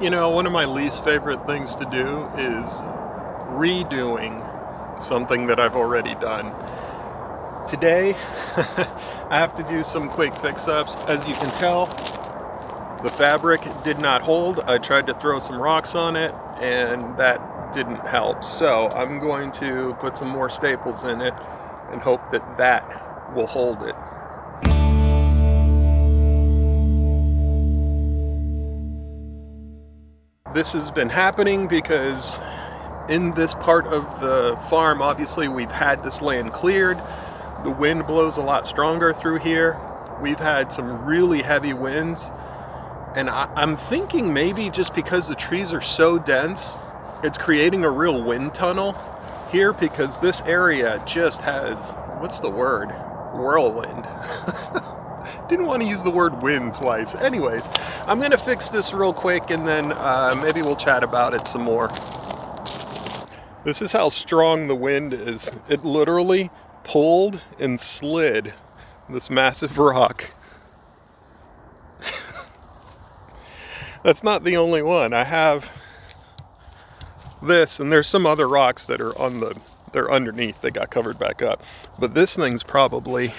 You know, one of my least favorite things to do is redoing something that I've already done. Today, I have to do some quick fix-ups. As you can tell, the fabric did not hold. I tried to throw some rocks on it, and that didn't help. So I'm going to put some more staples in it and hope that that will hold it. This has been happening because in this part of the farm, obviously we've had this land cleared. The wind blows a lot stronger through here. We've had some really heavy winds, and I'm thinking maybe just because the trees are so dense, it's creating a real wind tunnel here, because this area just has, what's the word? Whirlwind. Didn't want to use the word wind twice. Anyways, I'm gonna fix this real quick and then maybe we'll chat about it some more. This is how strong the wind is. It literally pulled and slid this massive rock. That's not the only one. I have this, and there's some other rocks that are they're underneath. They got covered back up. But this thing's probably,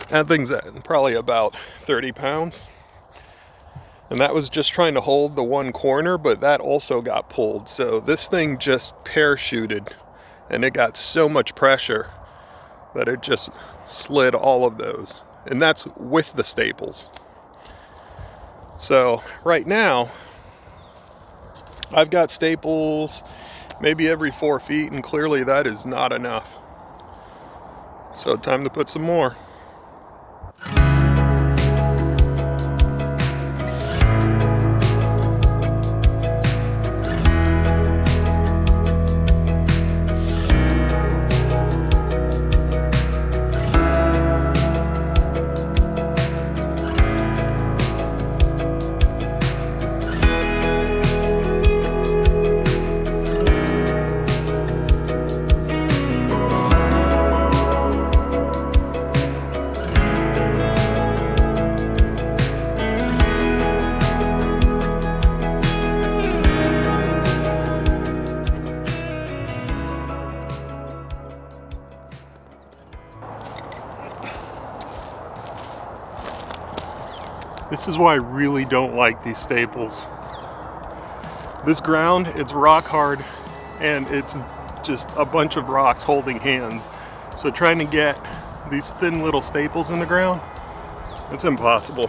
that thing's at probably about 30 pounds. And that was just trying to hold the one corner, but that also got pulled. So this thing just parachuted, and it got so much pressure that it just slid all of those. And that's with the staples. So right now, I've got staples maybe every 4 feet, and clearly that is not enough. So time to put some more. This is why I really don't like these staples. This ground, it's rock hard, and it's just a bunch of rocks holding hands. So trying to get these thin little staples in the ground, it's impossible.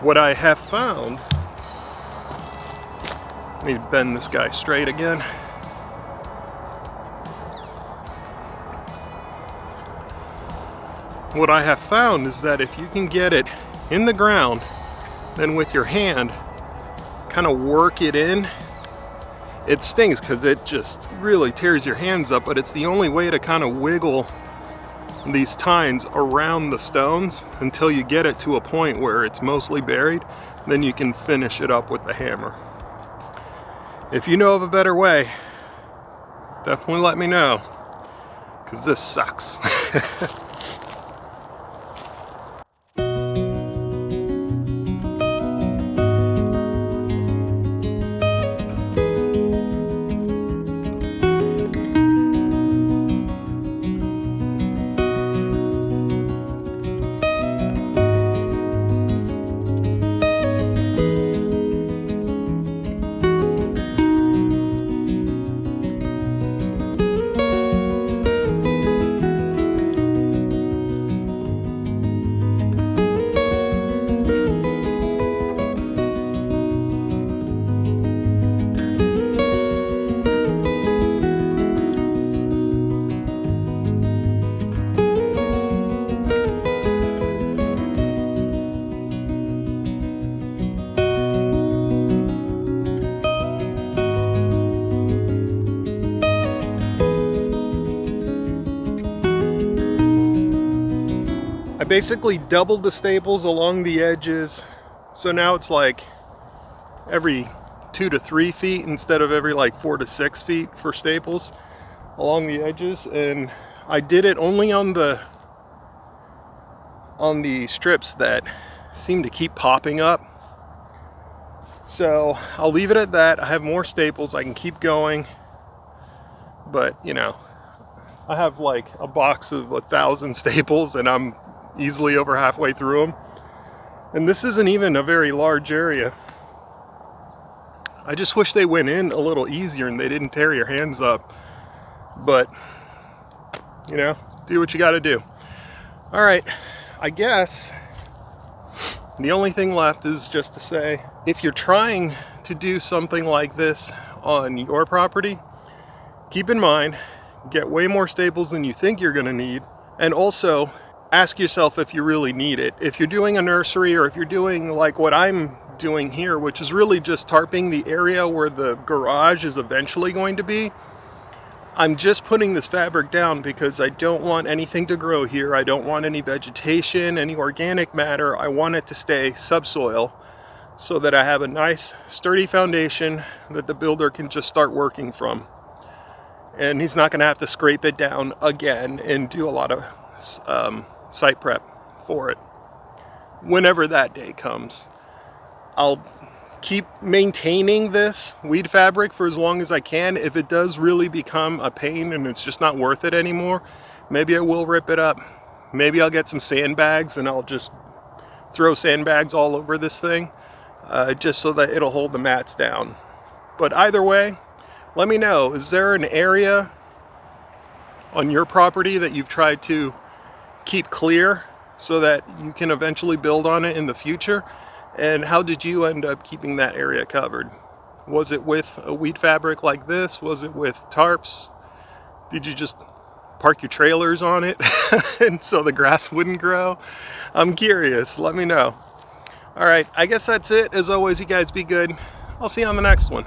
What I have found, let me bend this guy straight again. What I have found is that if you can get it in the ground, then with your hand, kind of work it in. It stings because it just really tears your hands up, but it's the only way to kind of wiggle these tines around the stones until you get it to a point where it's mostly buried. Then you can finish it up with the hammer. If you know of a better way, definitely let me know, because this sucks. I basically doubled the staples along the edges, so now it's like every 2 to 3 feet instead of every like 4 to 6 feet for staples along the edges. And I did it only on the strips that seem to keep popping up. So I'll leave it at that. I have more staples, I can keep going, but you know, I have like a box of 1,000 staples and I'm easily over halfway through them. And this isn't even a very large area. I just wish they went in a little easier and they didn't tear your hands up. But, you know, do what you gotta do. All right, I guess the only thing left is just to say, if you're trying to do something like this on your property, keep in mind, get way more staples than you think you're gonna need, and also ask yourself if you really need it. If you're doing a nursery, or if you're doing like what I'm doing here, which is really just tarping the area where the garage is eventually going to be, I'm just putting this fabric down because I don't want anything to grow here. I don't want any vegetation, any organic matter. I want it to stay subsoil so that I have a nice sturdy foundation that the builder can just start working from. And he's not going to have to scrape it down again and do a lot of site prep for it. Whenever that day comes, I'll keep maintaining this weed fabric for as long as I can. If it does really become a pain and it's just not worth it anymore, maybe I will rip it up. Maybe I'll get some sandbags and I'll just throw sandbags all over this thing, just so that it'll hold the mats down. But either way, let me know, is there an area on your property that you've tried to keep clear so that you can eventually build on it in the future? And how did you end up keeping that area covered? Was it with a weed fabric like this? Was it with tarps? Did you just park your trailers on it and so the grass wouldn't grow? I'm curious, let me know. All right, I guess that's it. As always, you guys be good. I'll see you on the next one.